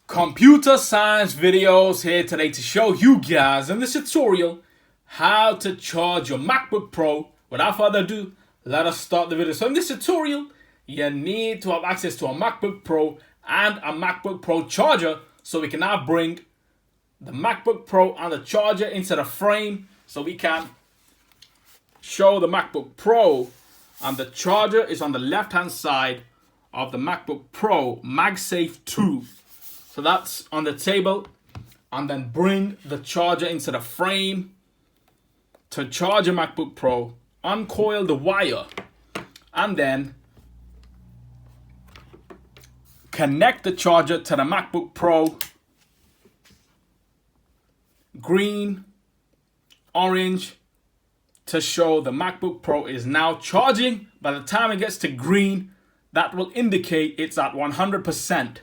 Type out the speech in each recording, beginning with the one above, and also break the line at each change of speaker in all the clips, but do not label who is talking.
Computer science videos here today to show you guys in this tutorial how to charge your MacBook Pro. Without further ado, let us start the video. So in this tutorial, you need to have access to a MacBook Pro and a MacBook Pro charger, so we can now bring the MacBook Pro and the charger into the frame so we can show the MacBook Pro, and the charger is on the left hand side of the MacBook Pro, MagSafe 2. So that's on the table, and then bring the charger into the frame to charge your MacBook Pro. Uncoil the wire and then connect the charger to the MacBook Pro. Green, orange to show the MacBook Pro is now charging. By the time it gets to green, that will indicate it's at 100%.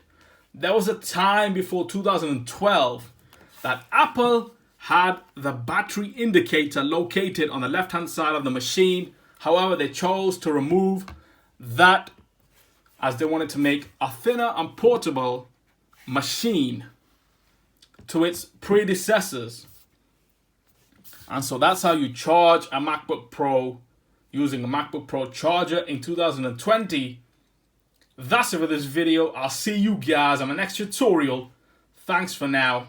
There was a time before 2012 that Apple had the battery indicator located on the left hand side of the machine. However, they chose to remove that as they wanted to make a thinner and portable machine to its predecessors. And so that's how you charge a MacBook Pro using a MacBook Pro charger in 2020. That's it for this video. I'll see you guys on the next tutorial. Thanks for now.